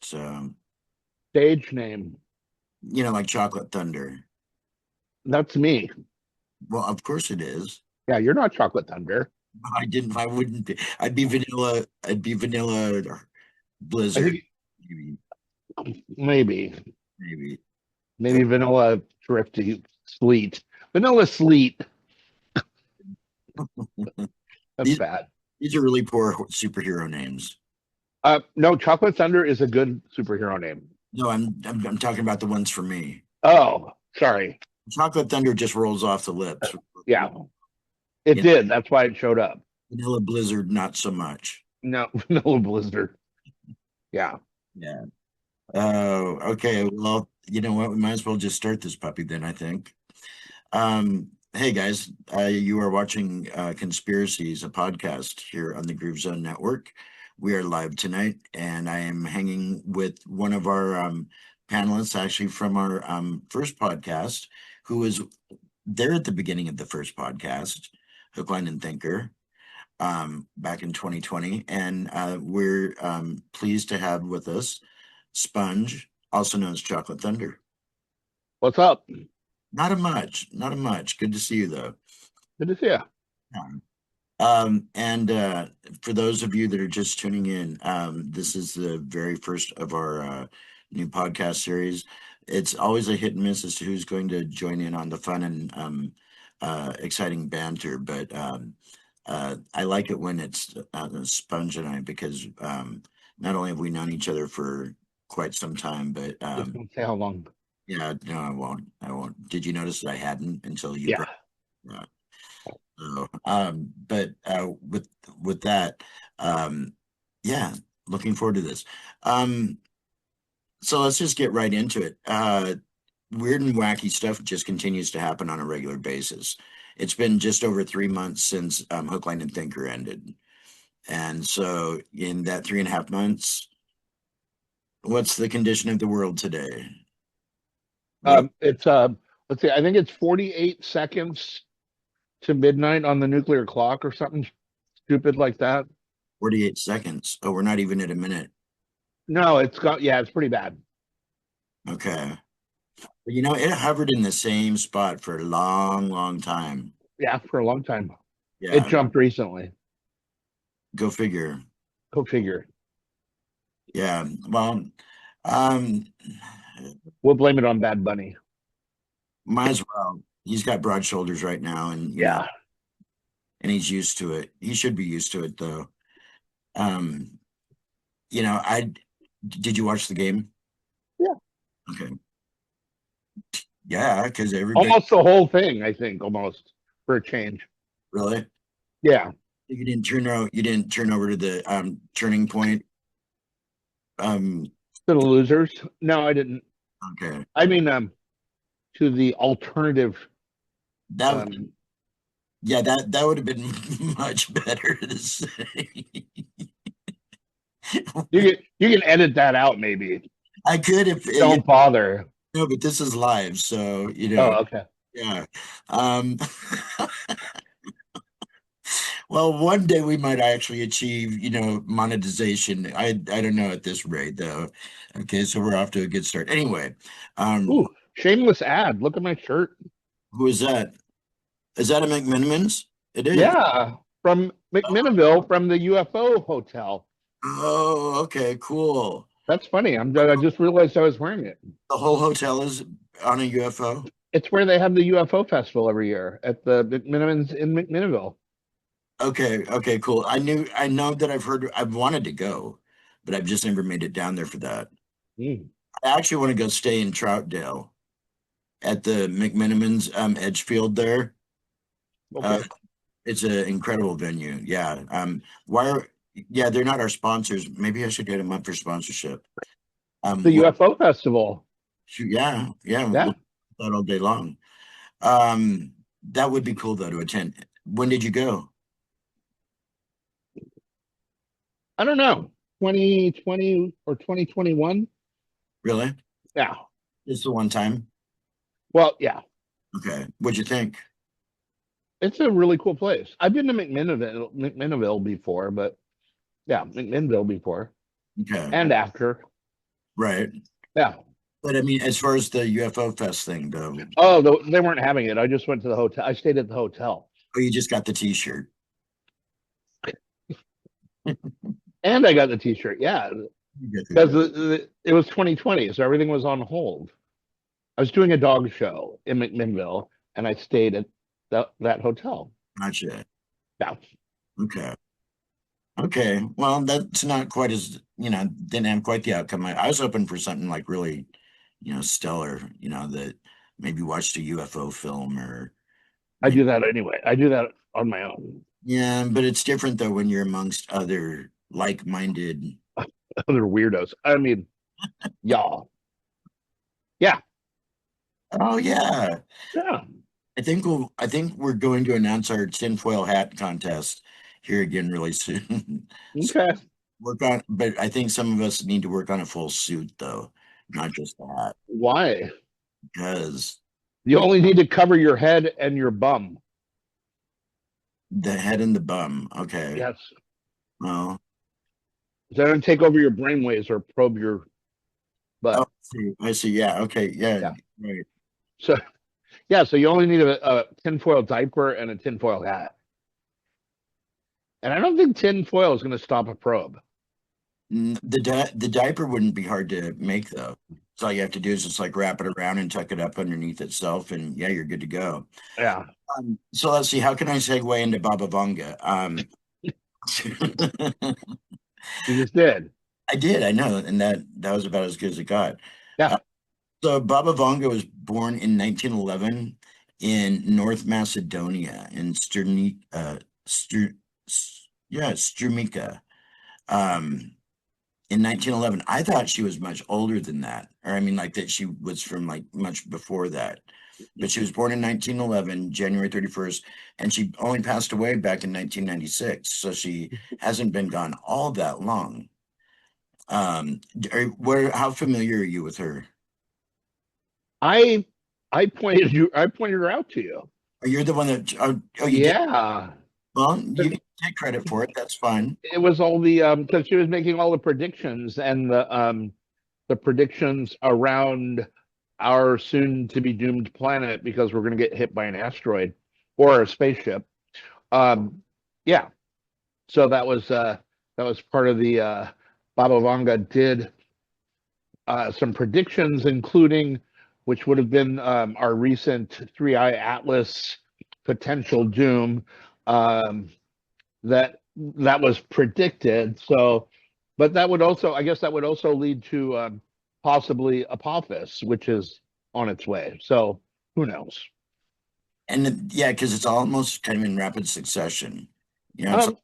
So, Stage name. like Chocolate Thunder. That's me. Well, of course it is. Yeah, you're not Chocolate Thunder. I wouldn't be. I'd be vanilla. I'd be vanilla I blizzard. think Maybe, maybe. maybe. Maybe vanilla thrifty sleet. Vanilla sleet. That's These bad. these are really poor superhero names. No, Chocolate Thunder is a good superhero name. No, I'm talking about the ones for me. Oh, sorry. Chocolate Thunder just rolls off the lips. Yeah, it You know, did. That's why it showed up. Vanilla Blizzard, not so much. No, Vanilla Blizzard. Yeah. Yeah. Oh, okay. Well, you know what? We might as well just start this puppy then, I think. Hey guys, you are watching Conspiracies, a podcast here on the Groove Zone Network. We are live tonight, and I am hanging with one of our panelists, actually from our first podcast, who was there at the beginning of the first podcast, Hook, Line, and Thinker, back in 2020. And we're pleased to have with us Sponge, also known as Chocolate Thunder. What's up? Not a much, not a much. Good to see you though. Good to see you. And for those of you that are just tuning in, this is the very first of our new podcast series. It's always a hit and miss as to who's going to join in on the fun and exciting banter, but I like it when it's Sponge and I, because not only have we known each other for quite some time, but Just don't say how long. yeah, no, I won't. I won't. Did you notice that I hadn't until you Yeah. brought? So, but with that, yeah, looking forward to this. So let's just get right into it. Weird and wacky stuff just continues to happen on a regular basis. It's been just over 3 months since Hook, Line, and Thinker ended, and so in that 3.5 months, what's the condition of the world today? It's let's see, I think it's 48 seconds to midnight on the nuclear clock or something stupid like that. 48 seconds. Oh, we're not even at a minute. No, it's pretty bad. Okay. It hovered in the same spot for a long, long time. Yeah, for a long time. It Yeah, jumped recently. go figure. Go figure. Yeah. Well, um, We'll blame it on Bad Bunny. might as well. He's got broad shoulders right now, and Yeah. and he's used to it. He should be used to it though. Um, I did you watch the game? Yeah. Okay. Yeah, because everybody Almost the whole thing, I think, almost for a change. really. Yeah. You didn't turn over to the turning point. To the losers. No, I didn't. Okay. I mean, to the alternative. That Yeah, that would have been much better to say. You can edit that out, maybe. I could if Don't bother. no, but this is live, so Oh, okay. yeah. Um, well, one day we might actually achieve, monetization. I don't know at this rate though. Okay, so we're off to a good start. Anyway, Ooh, shameless ad. Look at my shirt. who is that? Is that a McMinimans? It is. Yeah, from McMinnville, from the UFO hotel. Oh, okay, cool. That's funny. I just realized I was wearing it. The whole hotel is on a UFO. It's where they have the UFO festival every year at the McMinimans in McMinnville. Okay, cool. I know that I've wanted to go, but I've just never made it down there for that. Mm. I actually want to go stay in Troutdale at the McMinimans Edgefield there. Okay. It's an incredible venue. Yeah. Yeah, they're not our sponsors. Maybe I should get them up for sponsorship. The UFO festival. Yeah, Yeah. we'll do that all day long. That would be cool though to attend. When did you go? I don't know. 2020 or 2021. Really? Yeah. It's the one time. Well, yeah. Okay. What'd you think? It's a really cool place. I've been to McMinnville before, but yeah, McMinnville before Okay. and after. Right. Yeah. But I mean, as far as the UFO Fest thing, though, Oh, they weren't having it. I just went to the hotel. I stayed at the hotel, oh, you just got the T-shirt. and I got the T-shirt. Yeah, because it was 2020, so everything was on hold. I was doing a dog show in McMinnville, and I stayed at that hotel. Gotcha. Yeah. Okay. Okay. Well, that's not quite as, didn't have quite the outcome. I was hoping for something like really, stellar, that maybe watched a UFO film or I maybe, do that anyway. I do that on my own. yeah, but it's different though when you're amongst other like-minded. Other weirdos. I mean, y'all. Yeah. Oh yeah. Yeah. I think we're going to announce our tinfoil hat contest here again really soon. So Okay. but I think some of us need to work on a full suit though, not just a hat, Why? because You only need to cover your head and your bum. the head and the bum. Okay. Yes. Well, They don't take over your brainwaves or probe your oh, butt. I see. Yeah. Okay. Yeah. Yeah. Right. So yeah, so you only need a tinfoil diaper and a tinfoil hat. And I don't think tinfoil is going to stop a probe. The diaper wouldn't be hard to make though. So all you have to do is just like wrap it around and tuck it up underneath itself, and yeah, you're good to go. Yeah. So let's see. How can I segue into Baba Vanga? You just did. I did. I know, and that was about as good as it got. Yeah. Uh, so Baba Vanga was born in 1911 in North Macedonia in Strumica. Um, in 1911. I thought she was much older than that, or I mean, like that she was from like much before that. But she was born in 1911, January 31st, and she only passed away back in 1996. So she hasn't been gone all that long. How familiar are you with her? I I pointed her out to you. Oh, you're the one that, oh, you did. Yeah. Well, you can take credit for it. That's fine. It was all the because she was making all the predictions and the predictions around our soon to be doomed planet because we're going to get hit by an asteroid or a spaceship. Um, yeah, so that was part of the Baba Vanga did some predictions, including which would have been our recent Three-Eye Atlas potential doom that was predicted. So, but that would also, I guess, that would also lead to possibly Apophis, which is on its way. So, who knows? And yeah, because it's almost kind of in rapid succession. It's Um,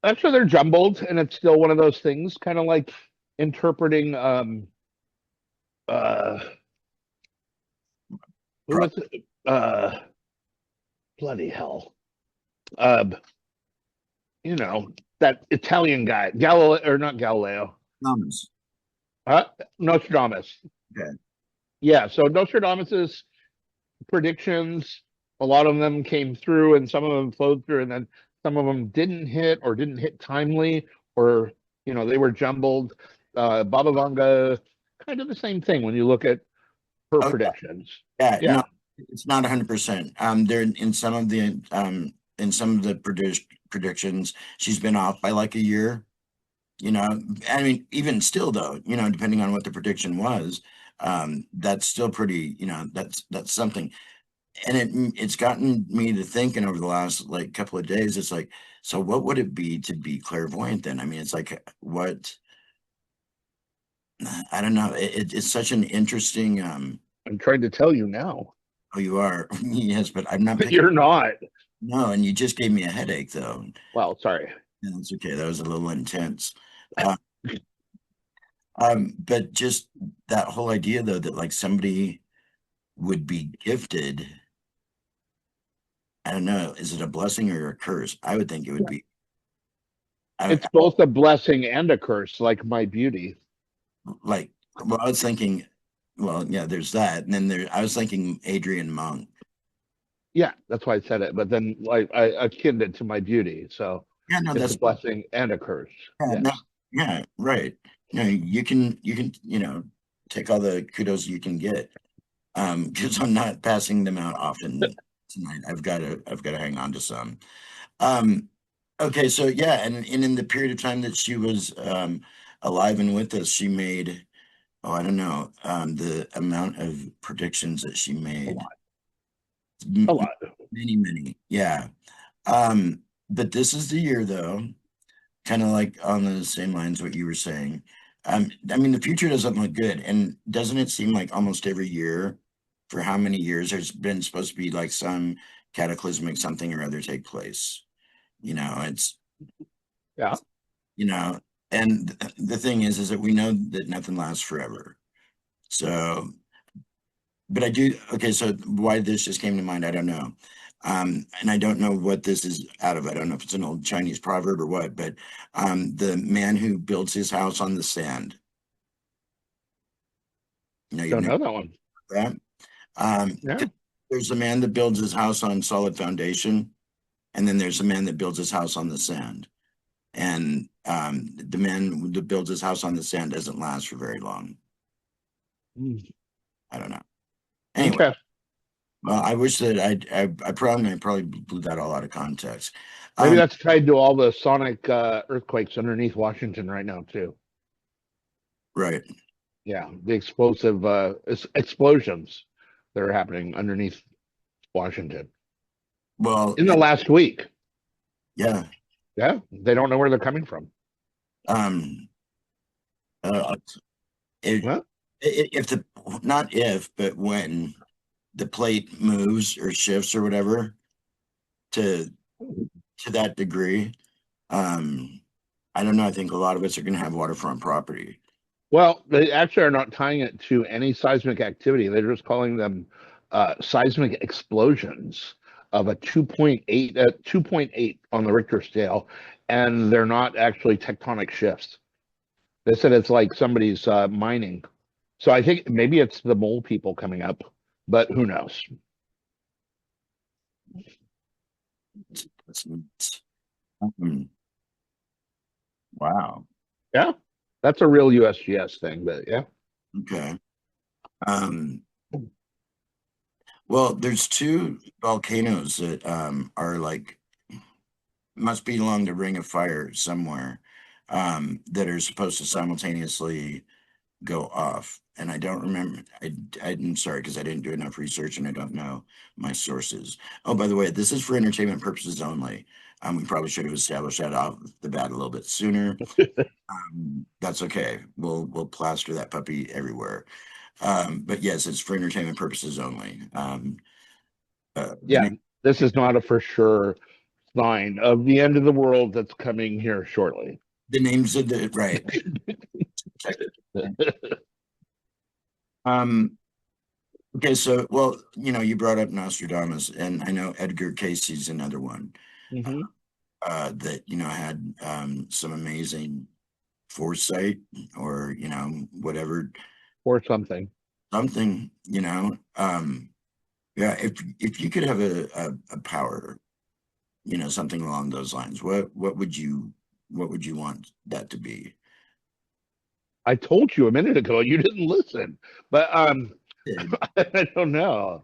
Actually, they're jumbled, and it's still one of those things, kind of like interpreting uh what like was it? Bloody hell. Uh you know, that Italian guy, Galileo or not Galileo. numbers. Uh Nostradamus. Okay. Yeah, so Nostradamus's predictions, a lot of them came through and some of them flowed through, and then some of them didn't hit or didn't hit timely, or they were jumbled. Baba Vanga, kind of the same thing when you look at her Oh, predictions. yeah, no, Yeah. it's not 100%. There in some of the predictions, she's been off by like a year. I mean, even still though, depending on what the prediction was, that's still pretty. That's something. And it's gotten me to thinking over the last like couple of days. It's like, so what would it be to be clairvoyant then? I mean, it's like what I don't know. It's such an interesting. I'm trying to tell you now. Oh, you are. Yes, but I'm not But picking. you're not. No, and you just gave me a headache, though. Well, sorry. Yeah, that's okay. That was a little intense. Uh, but just that whole idea, though, that like somebody would be gifted. I don't know. Is it a blessing or a curse? I would think it would be. It's both a blessing and a curse, like my beauty. Like, well, I was thinking, well, yeah, there's that, and then I was thinking Adrian Monk. Yeah, that's why I said it. But then, like, I akin it to my beauty, so Yeah, no, it's a that's blessing and a curse. yeah, Yes. no, yeah, right. You can, take all the kudos you can get. Because I'm not passing them out often tonight. I've got to hang on to some. Okay, so yeah, and in the period of time that she was alive and with us, she made, oh, I don't know, the amount of predictions that she made. A lot. Many, many. Yeah. But this is the year though, kind of like on the same lines what you were saying. I mean, the future doesn't look good. And doesn't it seem like almost every year, for how many years, there's been supposed to be like some cataclysmic something or other take place? It's, Yeah. And the thing is that we know that nothing lasts forever. So, but I do, okay, so why this just came to mind, I don't know. And I don't know what this is out of. I don't know if it's an old Chinese proverb or what, but the man who builds his house on the sand. You've Don't never know that one. heard that. Yeah. There's a man that builds his house on solid foundation, and then there's a man that builds his house on the sand. And the man that builds his house on the sand doesn't last for very long. I don't know. Anyway, Okay. well, I wish that I probably blew that all out of context. Maybe that's tied to all the sonic earthquakes underneath Washington right now too. Right. Yeah, the explosive explosions that are happening underneath Washington. Well, In the last week. yeah. Yeah, they don't know where they're coming from. If the not if, but when the plate moves or shifts or whatever to that degree, I don't know. I think a lot of us are going to have waterfront property. Well, they actually are not tying it to any seismic activity. They're just calling them seismic explosions of a 2.8 on the Richter scale, and they're not actually tectonic shifts. They said it's like somebody's mining. So I think maybe it's the mole people coming up, but who knows? Wow. Yeah, that's a real USGS thing, but yeah. Okay. Well, there's two volcanoes that are like must be along the Ring of Fire somewhere that are supposed to simultaneously go off. And I don't remember. I'm sorry because I didn't do enough research and I don't know my sources. Oh, by the way, this is for entertainment purposes only. We probably should have established that off the bat a little bit sooner. That's okay. We'll plaster that puppy everywhere. But yes, it's for entertainment purposes only. Yeah, this is not a for sure sign of the end of the world that's coming here shortly. The names of the right. Okay, so well, you brought up Nostradamus, and I know Edgar Casey's another one that had some amazing foresight, or whatever, or something. Yeah. If you could have a power, something along those lines, what would you want that to be? I told you a minute ago, you didn't listen, but I don't know.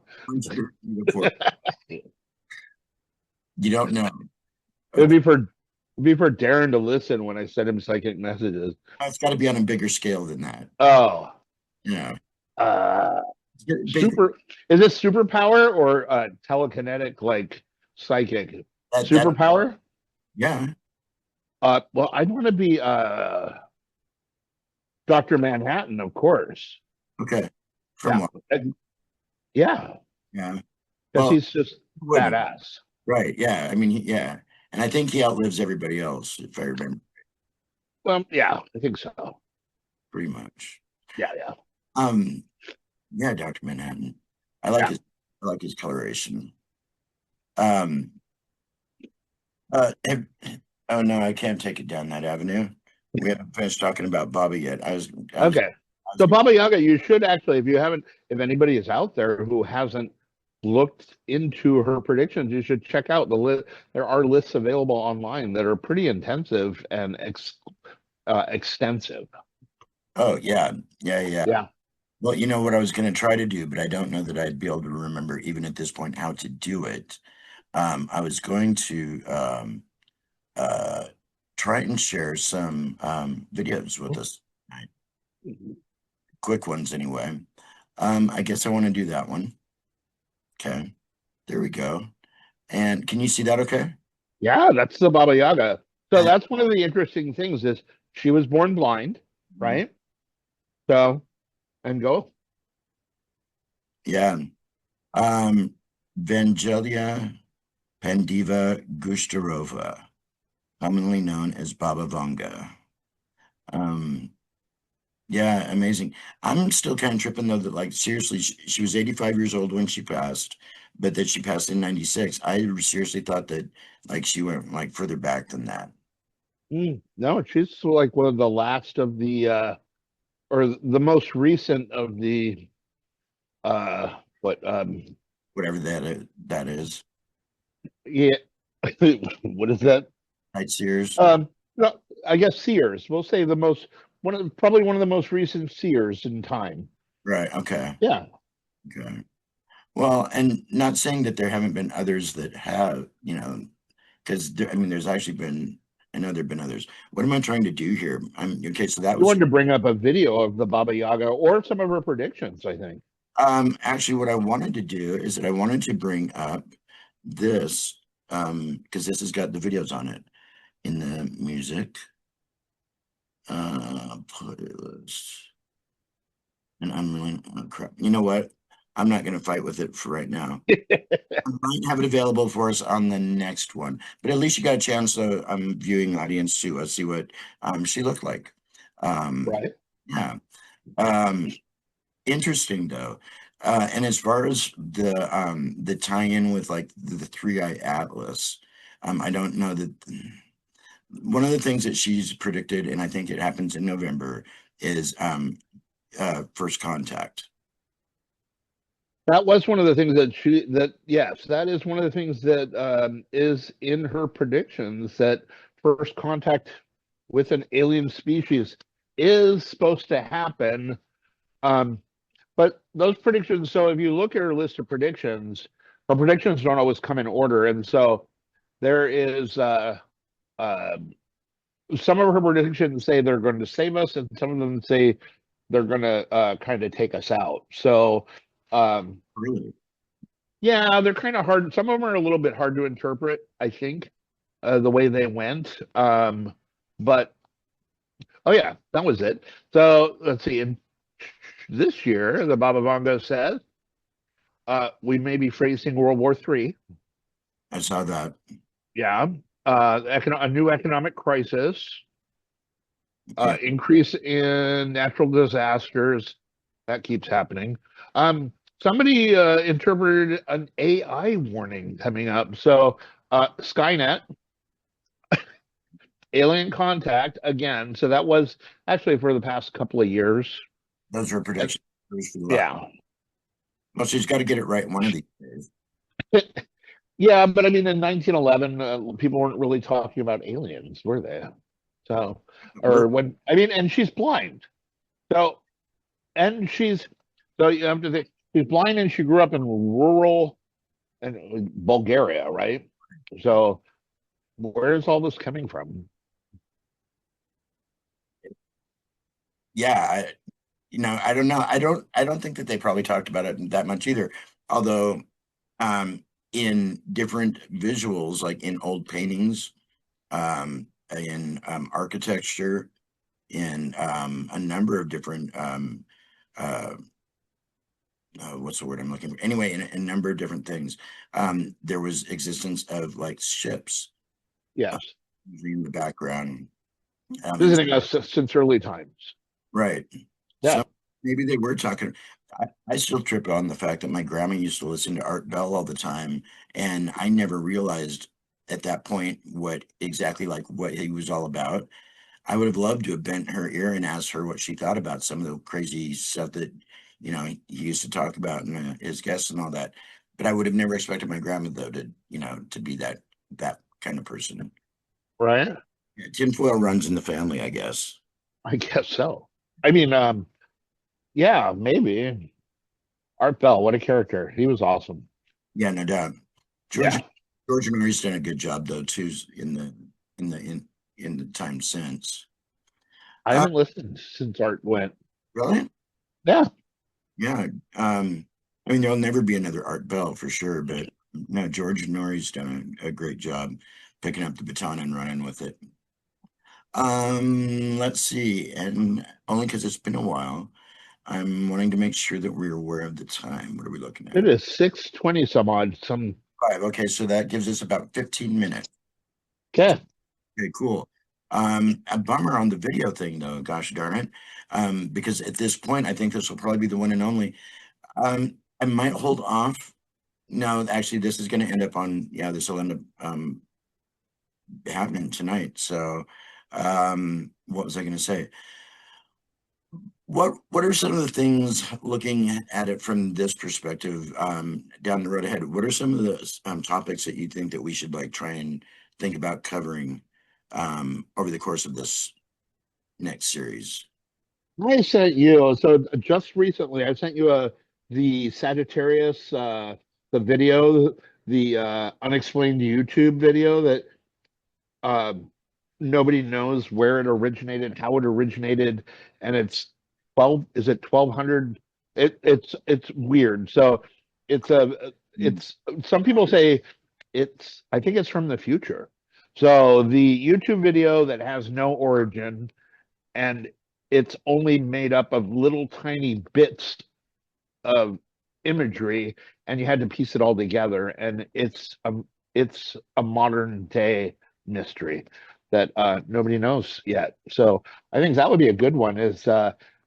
You don't know. It'd be for Darren to listen when I send him psychic messages. It's got to be on a bigger scale than that. Oh, yeah. Super. Is it superpower or telekinetic, like psychic? Superpower? Yeah. Well, I want to be Dr. Manhattan, of course. Okay. From what? Yeah. Yeah. Because he's just badass. Right. Yeah. I mean, yeah. And I think he outlives everybody else, if I remember. Well, yeah, I think so. Pretty much. Yeah. Yeah, Dr. Manhattan. I like his coloration. Oh no, I can't take it down that avenue. We haven't finished talking about Baba yet. Okay. So Baba Vanga, you should actually, if anybody is out there who hasn't looked into her predictions, you should check out the list. There are lists available online that are pretty intensive and extensive. Oh yeah. Well, you know what I was going to try to do, but I don't know that I'd be able to remember even at this point how to do it. I was going to uh, try and share some videos with us, right? Quick ones anyway. I guess I want to do that one. Okay, there we go. And can you see that okay? Yeah, that's the Baba Yaga. So that's one of the interesting things is she was born blind, right? So and go. Yeah. Um, Vangelia Pandiva Gushtarova, commonly known as Baba Vanga. Um, yeah, amazing. I'm still kind of tripping though that like seriously, she was 85 years old when she passed, but that she passed in 96. I seriously thought that like she went like further back than that. No, she's like one of the last of the or the most recent of the what Whatever that is. yeah what is that? Right, Sears. No, I guess seers. We'll say the most probably one of the most recent seers in time. Right. Okay. Yeah. Okay. Well, and not saying that there haven't been others that have, because I mean, there's actually been, I know there've been others. What am I trying to do here? I'm okay. So that You was wanted to bring up a video of the Baba Yaga or some of her predictions, I think. actually what I wanted to do is that I wanted to bring up this because this has got the videos on it in the music playlist. And I'm really crap. You know what? I'm not going to fight with it for right now. I might have it available for us on the next one, but at least you got a chance. Viewing audience to see what she looked like. Um, Right. yeah. Um, Interesting though. And as far as the tie-in with like the three-eye atlas, I don't know that one of the things that she's predicted, and I think it happens in November, is first contact. That was one of the things yes, that is one of the things that is in her predictions that first contact with an alien species is supposed to happen. Um, but those predictions, so if you look at her list of predictions, her predictions don't always come in order. And so there is uh, some of her predictions say they're going to save us, and some of them say they're going to kind of take us out. So, Really? yeah, they're kind of hard. Some of them are a little bit hard to interpret, I think, the way they went. But oh yeah, that was it. So let's see. In this year, the Baba Vanga says we may be facing World War III. I saw that. Yeah, a new economic crisis, Okay. increase in natural disasters. That keeps happening. Somebody interpreted an AI warning coming up. So Skynet, alien contact again. So that was actually for the past couple of years. Those are That's, predictions. yeah. Well, she's got to get it right one of these days. Yeah, but I mean, in 1911, people weren't really talking about aliens, were they? So, or when, I mean, and she's blind. So, and so you have to think, she's blind and she grew up in rural and Bulgaria, right? So, where is all this coming from? Yeah, I don't know. I don't think that they probably talked about it that much either. Although, in different visuals, like in old paintings, in architecture, in a number of different uh, what's the word I'm looking for? Anyway, in a number of different things, there was existence of like ships uh, Yes, in the background. And visiting us since early times. right. Yeah, So maybe they were talking. I still trip on the fact that my grandma used to listen to Art Bell all the time, and I never realized at that point what exactly like what he was all about. I would have loved to have bent her ear and asked her what she thought about some of the crazy stuff that he used to talk about and his guests and all that. But I would have never expected my grandma though to be that kind of person. right. Yeah, tinfoil runs in the family, I guess. I guess so. I mean, Yeah, maybe. Art Bell, what a character. He was awesome. Yeah, no doubt. George Yeah. George and Marie's done a good job though too in the in the time since. I Uh, haven't listened since Art went. really? Yeah. Yeah. I mean, there'll never be another Art Bell for sure, but no, George Norrie's done a great job picking up the baton and running with it. Let's see, and only because it's been a while, I'm wanting to make sure that we're aware of the time. What are we looking It at? is 6:20 some odd. Some Five. Okay, so that gives us about 15 minutes. okay. Okay, cool. A bummer on the video thing though, gosh darn it. Because at this point, I think this will probably be the one and only. I might hold off. No, actually, this is going to end up on, yeah, this will end up happening tonight. So, what was I going to say? What are some of the things looking at it from this perspective, down the road ahead? What are some of the topics that you think that we should like try and think about covering over the course of this next series? I sent you so just recently. I sent you the Sagittarius the video, the unexplained YouTube video that um nobody knows where it originated, how it originated, and it's 12. Is it 1200? It's weird. So it's a Mm. it's some people say it's I think it's from the future. So the YouTube video that has no origin and it's only made up of little tiny bits of imagery and you had to piece it all together and it's a modern day mystery that nobody knows yet. So I think that would be a good one is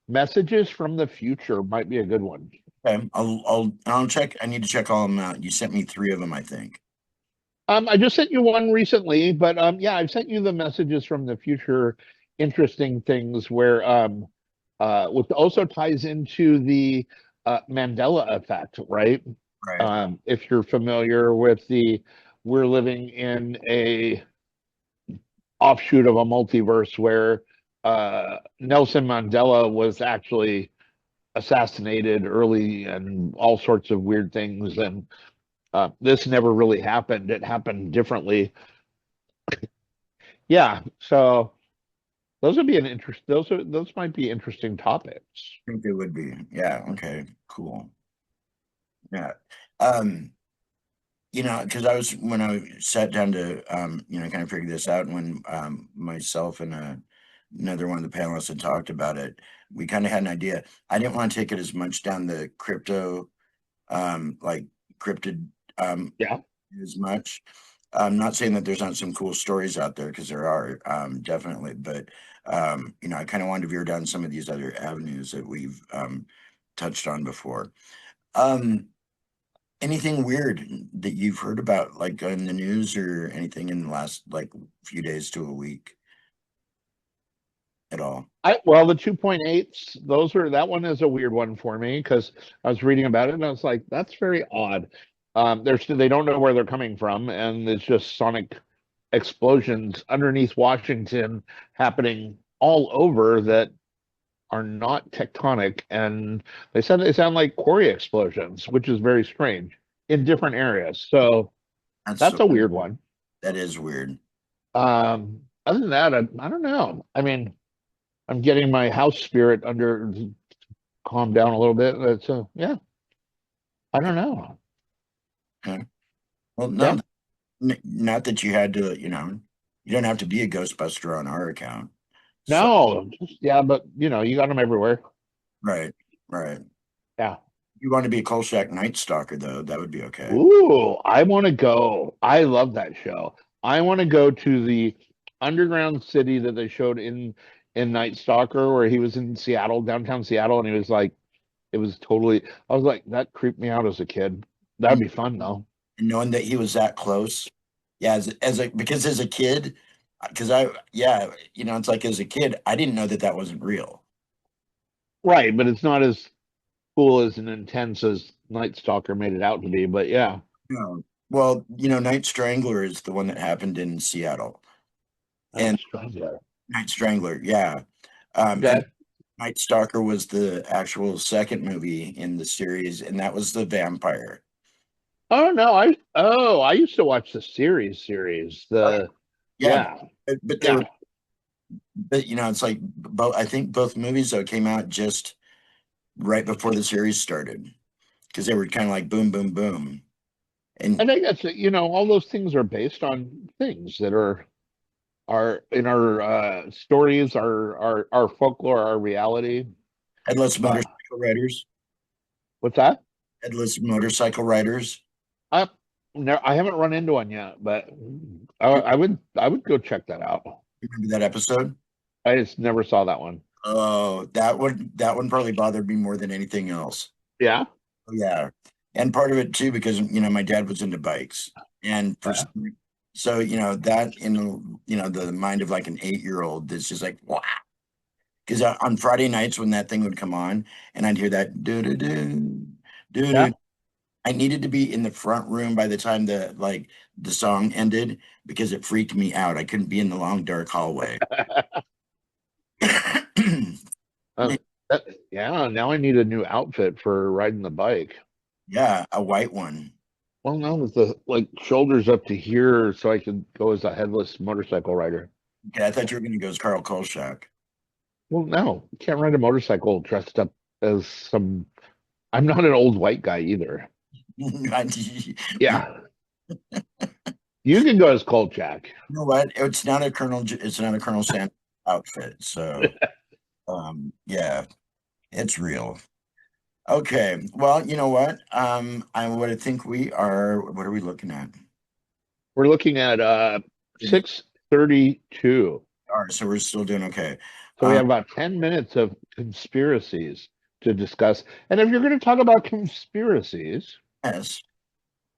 messages from the future might be a good one. Okay, I'll check. I need to check all of them out. You sent me three of them, I think. I just sent you one recently, but yeah, I've sent you the messages from the future, interesting things where which also ties into the Mandela effect, right? Right. If you're familiar with the, we're living in a offshoot of a multiverse where Nelson Mandela was actually assassinated early and all sorts of weird things, and this never really happened. It happened differently. Yeah, so those would be an interest. Those might be interesting topics. I think they would be. Yeah. Okay. Cool. Yeah. Um, because I was when I sat down to kind of figure this out, and when myself and another one of the panelists had talked about it, we kind of had an idea. I didn't want to take it as much down the crypto, like cryptid, Yeah. as much. I'm not saying that there's not some cool stories out there because there are, definitely, but I kind of wanted to veer down some of these other avenues that we've touched on before. Um, Anything weird that you've heard about, like in the news or anything in the last like few days to a week at all? I well, the 2.8s, those are that one is a weird one for me because I was reading about it and I was like, that's very odd. They don't know where they're coming from, and it's just sonic explosions underneath Washington happening all over that are not tectonic, and they said they sound like quarry explosions, which is very strange in different areas. So That's that's a weird one. that is weird. Other than that, I don't know. I mean, I'm getting my house spirit under calm down a little bit. That's yeah. I don't know. Okay. Well, Yeah. no, not that you had to, you don't have to be a Ghostbuster on our account. So, No. Yeah, but you got them everywhere. right, right. Yeah. You want to be a Kolchak Night Stalker, though, that would be okay. Ooh, I want to go. I love that show. I want to go to the underground city that they showed in Night Stalker, where he was in Seattle, downtown Seattle, and he was like, it was totally. I was like, that creeped me out as a kid. That'd And, be fun though. and knowing that he was that close, yeah, because as a kid, because yeah, it's like as a kid, I didn't know that that wasn't real. Right, but it's not as cool as and intense as Night Stalker made it out to be. But yeah, No. Well, Night Strangler is the one that happened in Seattle, Night and Strangler. Night Strangler, yeah. And Okay. Night Stalker was the actual second movie in the series, and that was the vampire. Oh no, I used to watch the series. Oh, The yeah, yeah, but they yeah. were, but it's like both. I think both movies though came out just right before the series started because they were kind of like boom, boom, boom, I and think that's all those things are based on things that are in our stories, our folklore, our reality. headless Uh, motorcycle riders, what's that? headless motorcycle riders. I no, I haven't run into one yet, but I would go check that out. Remember that episode? I just never saw that one. Oh, that one probably bothered me more than anything else. Yeah, Oh, yeah, and part of it too because my dad was into bikes, and yeah. so that in the mind of like an 8-year old that's just like wow. Because on Friday nights when that thing would come on, and I'd hear that do do do do Yeah. do, I needed to be in the front room by the time the song ended because it freaked me out. I couldn't be in the long dark hallway. Uh, yeah. Now I need a new outfit for riding the bike. Yeah, a white one. Well, now with the like shoulders up to here, so I can go as a headless motorcycle rider. Okay, I thought you were going to go as Carl Kolchak. Well, no, you can't ride a motorcycle dressed up as some. I'm not an old white guy either. You Yeah, you can go as Kolchak. know what? It's not a It's not a Colonel Sanders outfit. So, yeah, it's real. Okay. Well, you know what? I would think we are. What are we looking at? We're looking at We 6:32. are. So we're still doing okay. So we Um, have about 10 minutes of conspiracies to discuss. And if you're going to talk about conspiracies, yes.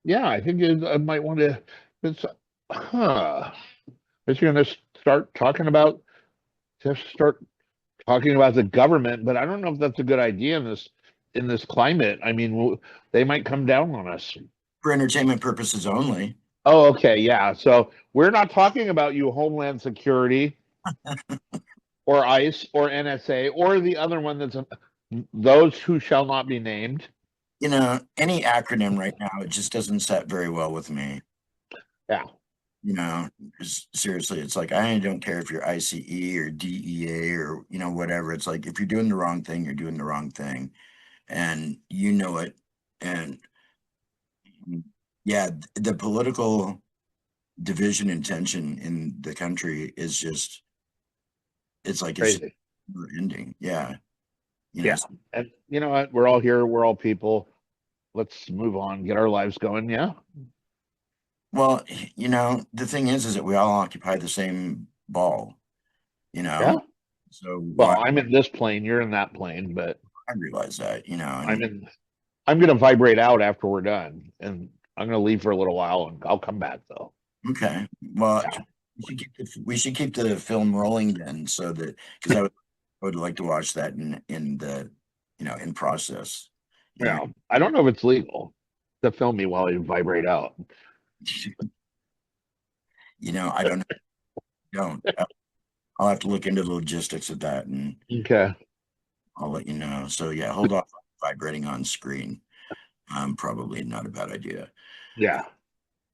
yeah, I think I might want to. It's, huh. If you're going to start talking about the government, but I don't know if that's a good idea in this climate. I mean, they might come down on us. For entertainment purposes only. Oh, okay, yeah. So we're not talking about you, Homeland Security or ICE or NSA or the other one those who shall not be named. Any acronym right now, it just doesn't set very well with me. Yeah, You know, seriously, it's like I don't care if you're ICE or DEA or whatever. It's like if you're doing the wrong thing, you're doing the wrong thing, and you know it. And yeah, the political division and tension in the country is just it's like it's just crazy. never ending. Yeah, Yeah, so, and you know what? We're all here. We're all people. Let's move on. Get our lives going. Yeah, well, the thing is that we all occupy the same ball. You yeah. know, so why Well, I'm in this plane. You're in that plane, but I realize that. I'm And in. I'm gonna vibrate out after we're done, and I'm gonna leave for a little while, and I'll come back though. okay, well, Yeah, we should keep the film rolling then, so that because I would like to watch that in the in process. You know, yeah. I don't know if it's legal to film me while you vibrate out. I don't know. Don't. I'll have to look into the logistics of that, and Okay. I'll let you know. So yeah, hold off on vibrating on screen. Probably not a bad idea. Yeah.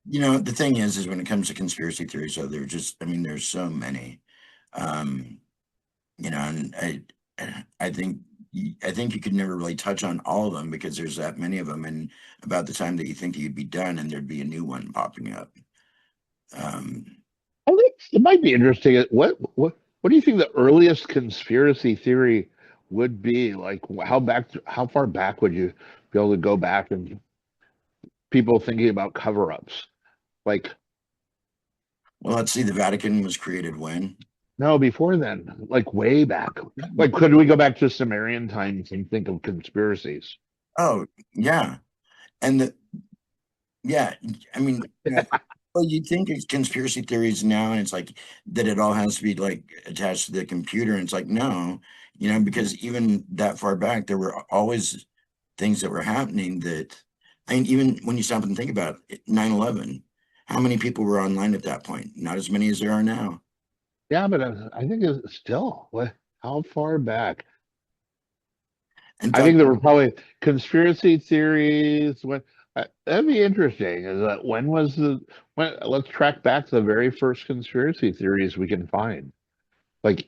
The thing is when it comes to conspiracy theories, so I mean, there's so many. Um, and I think you could never really touch on all of them because there's that many of them, and about the time that you think you'd be done, and there'd be a new one popping up. Um, I think it might be interesting. What do you think the earliest conspiracy theory would be? Like how far back would you be able to go back and people thinking about cover-ups? Like well, let's see, the Vatican was created when? no, before then, like way back. Like could we go back to Sumerian times and think of conspiracies? Oh, yeah, and yeah, I mean, well, you think it's conspiracy theories now, and it's like that it all has to be like attached to the computer, and it's like no, because even that far back, there were always things that were happening that, I mean, even when you stop and think about it, 9/11, how many people were online at that point? Not as many as there are now. Yeah, but I think it's still what? How far back? In I think fact, there were probably conspiracy theories. That'd be interesting. Is that when was the when? Let's track back to the very first conspiracy theories we can find. Like,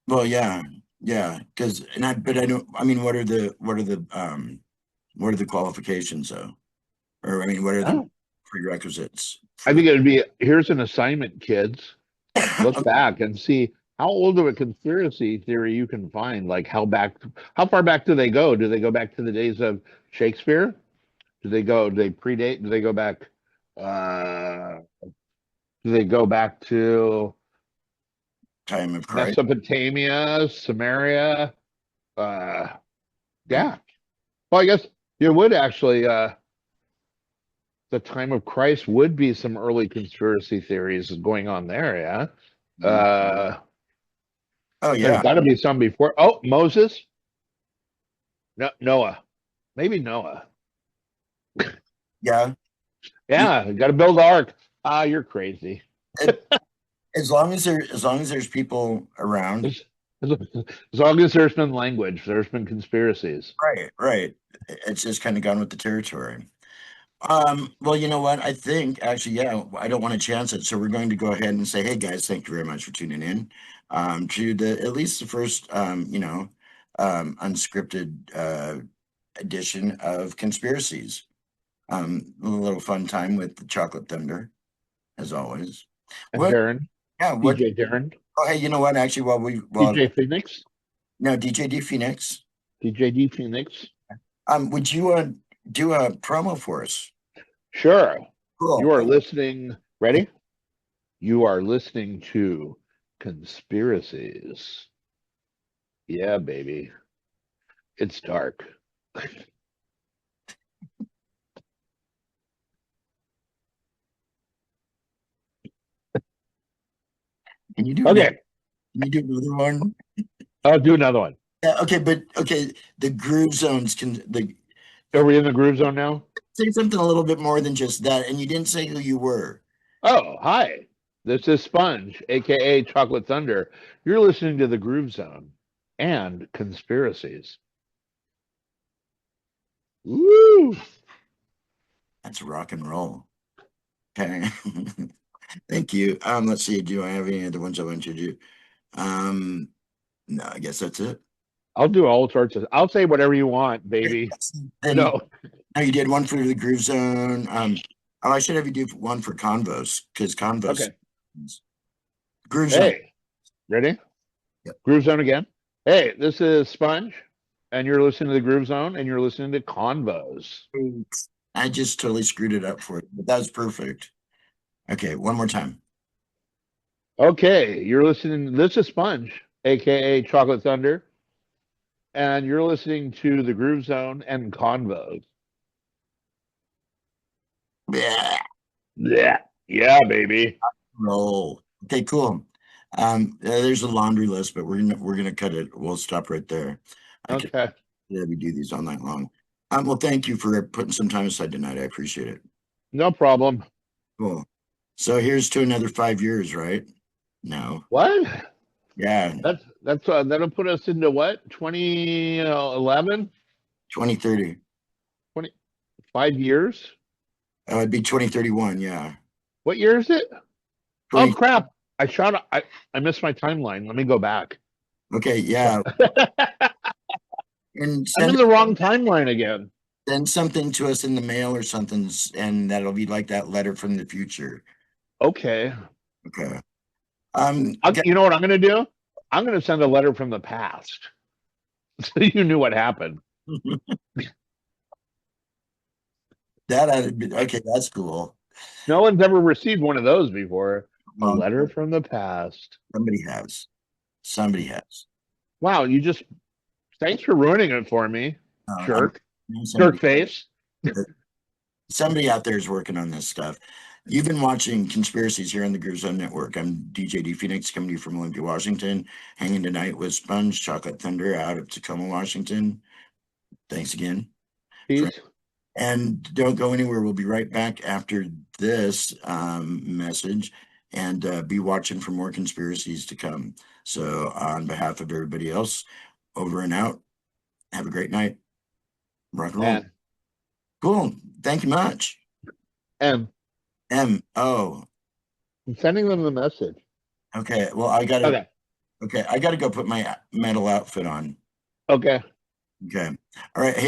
well, yeah, yeah, because but I don't. I mean, what are the qualifications though? Or I mean, what are the oh, prerequisites I for think it would be here's an assignment, kids. Look okay, back and see how old of a conspiracy theory you can find. Like how far back do they go? Do they go back to the days of Shakespeare? Do they predate? Do they go back? Uh, do they go back to time of Christ? Mesopotamia, Samaria? Uh, yeah. Well, I guess you would actually. The time of Christ would be some early conspiracy theories going on there. Yeah. Mhm. Oh There's yeah, got to be some before. Oh, Moses, no, Noah, maybe Noah. yeah. You, Yeah, got to build the ark. Ah, you're crazy. it, as long as there's people around, As, as long as there's been language, there's been conspiracies. right, right. It's just kind of gone with the territory. Well, you know what? I think actually, yeah, I don't want to chance it. So we're going to go ahead and say, hey guys, thank you very much for tuning in to the at least the first unscripted edition of Conspiracies. A little fun time with the Chocolate Thunder, as always. And What Darren, yeah, what DJ Darren, oh hey, you know what? Actually, DJ Phoenix, no, DJ D Phoenix, DJ D Phoenix. would you do a promo for us? Sure. You Cool. are listening. Ready? You are listening to Conspiracies. Yeah, baby. It's dark. Can you do another? Okay, Can you do another one? I'll do another one. Yeah, okay, but okay, the groove zones can Are we in the groove zone now? say something a little bit more than just that, and you didn't say who you were. Oh, hi. This is Sponge, aka Chocolate Thunder. You're listening to the Groove Zone and Conspiracies. Woo! That's rock and roll. Okay. Thank you. Let's see. Do I have any other ones I want you to do? No, I guess that's it. I'll do all sorts of. I'll say whatever you want, baby. Then No. no, you did one for the groove zone. Oh, I should have you do one for convos because convos Okay. groove zone. Hey, ready? Yep. Groove Zone again. Hey, this is Sponge, and you're listening to the Groove Zone, and you're listening to Convos. I just totally screwed it up for you, but that was perfect. Okay, one more time. Okay, you're listening. This is Sponge, aka Chocolate Thunder, and you're listening to the Groove Zone and Convos. Yeah. Yeah, yeah, baby. Roll. Okay, cool. There's a laundry list, but we're gonna cut it. We'll stop right there. I could Okay, yeah, we do these all night long. Well, thank you for putting some time aside tonight. I appreciate it. no problem. Cool. So here's to another 5 years, right? No. What? Yeah, That's that'll put us into what? 2011? 2030. 5 years? It'd be 2031. Yeah. What year is it? Oh 20. crap! I missed my timeline. Let me go back. Okay, yeah. And I'm in the wrong timeline again. send something to us in the mail or something, and that'll be like that letter from the future. Okay. Okay. You know what I'm going to do? I'm going to send a letter from the past, so you knew what happened. Okay, that's cool. No one's ever received one of those before. A Um, letter from the past. somebody has. Somebody has. Wow, thanks for ruining it for me, I'm jerk. somebody. Jerk face. Somebody out there is working on this stuff. You've been watching Conspiracies here on the Groove Zone Network. I'm DJ D Phoenix coming to you from Olympia, Washington. Hanging tonight with Sponge Chocolate Thunder out of Tacoma, Washington. Thanks again. Peace. And don't go anywhere. We'll be right back after this message and be watching for more conspiracies to come. So, on behalf of everybody else, over and out. Have a great night. Rock and roll. And Cool. Thank you much. M. M-O. I'm sending them the message. Okay. Well, I gotta. Okay. Okay, I gotta go put my metal outfit on. Okay. Okay. All right. Hey.